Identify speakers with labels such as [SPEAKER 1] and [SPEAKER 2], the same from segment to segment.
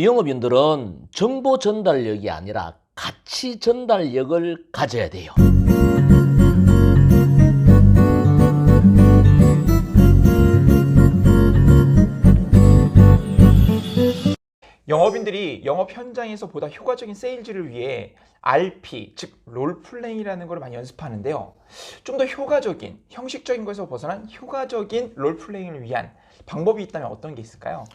[SPEAKER 1] 영업인들은 정보 전달력이 아니라 가치 전달력을 가져야 돼요.
[SPEAKER 2] 영업인들이 영업 현장에서 보다 효과적인 세일즈를 위해 RP, 즉 롤플레잉이라는 걸 많이 연습하는데요. 좀 더 효과적인, 형식적인 것에서 벗어난 효과적인 롤플레잉을 위한 방법이 있다면 어떤 게 있을까요?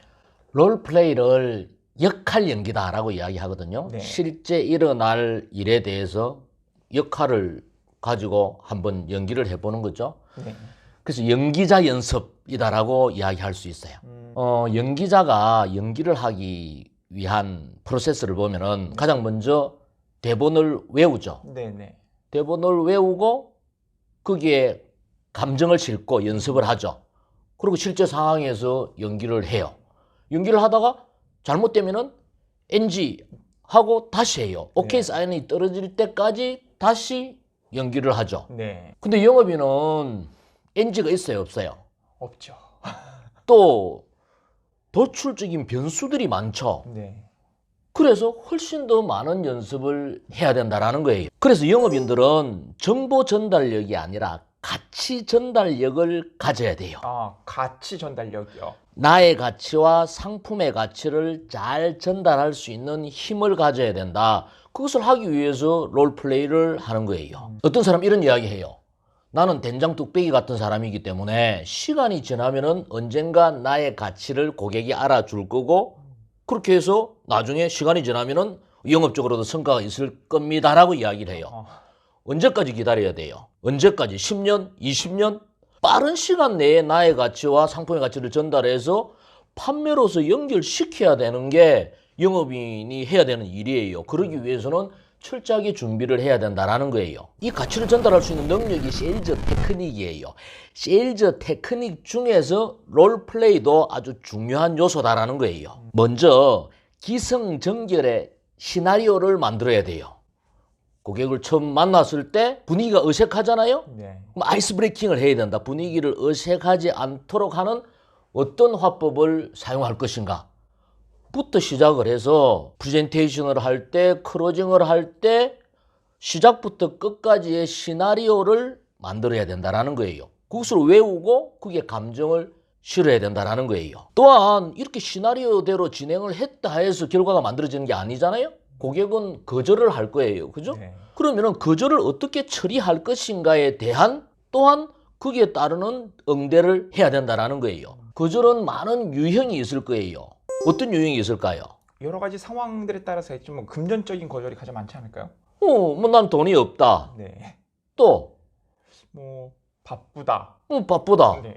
[SPEAKER 1] 롤플레이를 역할 연기다라고 이야기하거든요.
[SPEAKER 2] 네.
[SPEAKER 1] 실제 일어날 일에 대해서 역할을 가지고 한번 연기를 해보는 거죠.
[SPEAKER 2] 네.
[SPEAKER 1] 그래서 연기자 연습이다라고 이야기할 수 있어요. 연기자가 연기를 하기 위한 프로세스를 보면은 가장 먼저 대본을 외우죠.
[SPEAKER 2] 네네.
[SPEAKER 1] 대본을 외우고 거기에 감정을 싣고 연습을 하죠. 그리고 실제 상황에서 연기를 해요. 연기를 하다가 잘못되면은 NG 하고 다시 해요. 오케이 사인이 떨어질 때까지 다시 연기를 하죠.
[SPEAKER 2] 네.
[SPEAKER 1] 근데 영업인은 NG가 있어요, 없어요?
[SPEAKER 2] 없죠.
[SPEAKER 1] 또 도출적인 변수들이 많죠.
[SPEAKER 2] 네.
[SPEAKER 1] 그래서 훨씬 더 많은 연습을 해야 된다는 거예요. 그래서 영업인들은 정보 전달력이 아니라 가치 전달력을 가져야 돼요.
[SPEAKER 2] 가치 전달력이요.
[SPEAKER 1] 나의 가치와 상품의 가치를 잘 전달할 수 있는 힘을 가져야 된다. 그것을 하기 위해서 롤플레이를 하는 거예요. 어떤 사람 이런 이야기 해요. 나는 된장 뚝배기 같은 사람이기 때문에 시간이 지나면은 언젠가 나의 가치를 고객이 알아줄 거고 그렇게 해서 나중에 시간이 지나면은 영업적으로도 성과가 있을 겁니다라고 이야기를 해요. 언제까지 기다려야 돼요? 언제까지? 10년? 20년? 빠른 시간 내에 나의 가치와 상품의 가치를 전달해서 판매로서 연결시켜야 되는 게 영업인이 해야 되는 일이에요. 그러기 위해서는 철저하게 준비를 해야 된다는 거예요. 이 가치를 전달할 수 있는 능력이 세일즈 테크닉이에요. 세일즈 테크닉 중에서 롤플레이도 아주 중요한 요소다라는 거예요. 먼저 기승전결의 시나리오를 만들어야 돼요. 고객을 처음 만났을 때 분위기가 어색하잖아요?
[SPEAKER 2] 네.
[SPEAKER 1] 그럼 아이스 브레이킹을 해야 된다. 분위기를 어색하지 않도록 하는 어떤 화법을 사용할 것인가? 부터 시작을 해서 프레젠테이션을 할 때, 클로징을 할 때 시작부터 끝까지의 시나리오를 만들어야 된다는 거예요. 그것을 외우고 그게 감정을 실어야 된다는 거예요. 또한 이렇게 시나리오대로 진행을 했다 해서 결과가 만들어지는 게 아니잖아요. 고객은 거절을 할 거예요. 그죠?
[SPEAKER 2] 네.
[SPEAKER 1] 그러면은 거절을 어떻게 처리할 것인가에 대한 또한 거기에 따르는 응대를 해야 된다는 거예요. 거절은 많은 유형이 있을 거예요. 어떤 유형이 있을까요?
[SPEAKER 2] 여러 가지 상황들에 따라서 했지만 금전적인 거절이 가장 많지 않을까요?
[SPEAKER 1] 뭐 난 돈이 없다.
[SPEAKER 2] 네.
[SPEAKER 1] 또,
[SPEAKER 2] 뭐 바쁘다.
[SPEAKER 1] 바쁘다.
[SPEAKER 2] 네.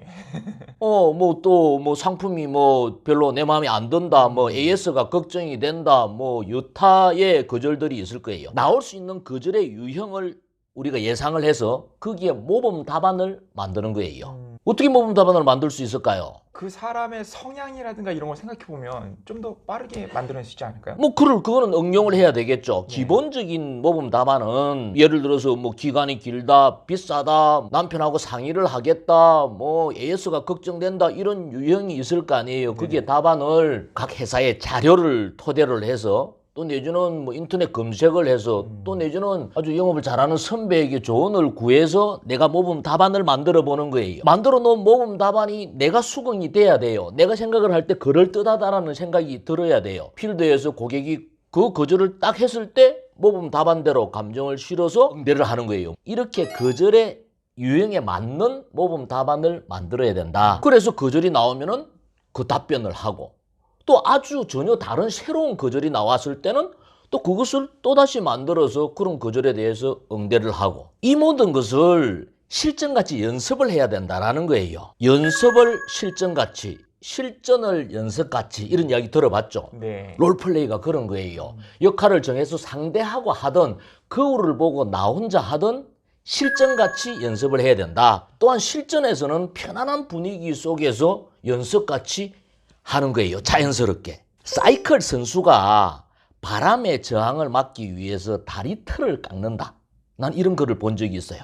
[SPEAKER 1] 뭐 또 뭐 상품이 뭐 별로 내 마음에 안 든다. 뭐 AS가 걱정이 된다. 뭐 여타의 거절들이 있을 거예요. 나올 수 있는 거절의 유형을 우리가 예상을 해서 거기에 모범 답안을 만드는 거예요. 어떻게 모범 답안을 만들 수 있을까요?
[SPEAKER 2] 그 사람의 성향이라든가 이런 걸 생각해 보면 좀 더 빠르게 만들어낼 수 있지 않을까요?
[SPEAKER 1] 뭐 그거는 응용을 해야 되겠죠.
[SPEAKER 2] 네.
[SPEAKER 1] 기본적인 모범 답안은 예를 들어서 뭐 기간이 길다, 비싸다, 남편하고 상의를 하겠다, 뭐 AS가 걱정된다 이런 유형이 있을 거 아니에요. 거기에 답안을 각 회사의 자료를 토대를 해서 또 내지는 뭐 인터넷 검색을 해서 또 내지는 아주 영업을 잘하는 선배에게 조언을 구해서 내가 모범 답안을 만들어 보는 거예요. 만들어 놓은 모범 답안이 내가 수긍이 돼야 돼요. 내가 생각을 할 때 그럴듯하다라는 생각이 들어야 돼요. 필드에서 고객이 그 거절을 딱 했을 때 모범 답안대로 감정을 실어서 응대를 하는 거예요. 이렇게 거절의 유형에 맞는 모범 답안을 만들어야 된다. 그래서 거절이 나오면은 그 답변을 하고 또 아주 전혀 다른 새로운 거절이 나왔을 때는 또 그것을 또다시 만들어서 그런 거절에 대해서 응대를 하고 이 모든 것을 실전같이 연습을 해야 된다는 거예요. 연습을 실전같이, 실전을 연습같이 이런 이야기 들어봤죠?
[SPEAKER 2] 네.
[SPEAKER 1] 롤플레이가 그런 거예요. 역할을 정해서 상대하고 하든 거울을 보고 나 혼자 하든 실전같이 연습을 해야 된다. 또한 실전에서는 편안한 분위기 속에서 연습같이 하는 거예요. 자연스럽게. 사이클 선수가 바람의 저항을 막기 위해서 다리 털을 깎는다. 난 이런 글을 본 적이 있어요.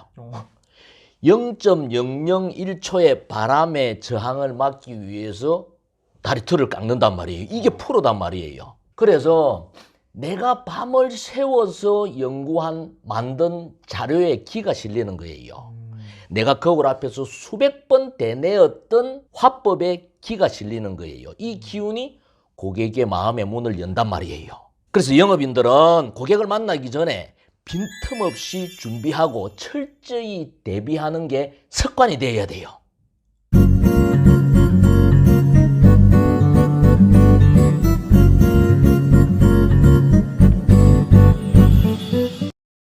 [SPEAKER 1] 0.001초의 바람의 저항을 막기 위해서 다리 털을 깎는단 말이에요. 이게 프로단 말이에요. 그래서 내가 밤을 새워서 만든 자료에 기가 실리는 거예요. 내가 거울 앞에서 수백 번 되뇌었던 화법에 기가 실리는 거예요. 이 기운이 고객의 마음의 문을 연단 말이에요. 그래서 영업인들은 고객을 만나기 전에 빈틈없이 준비하고 철저히 대비하는 게 습관이 되어야 돼요.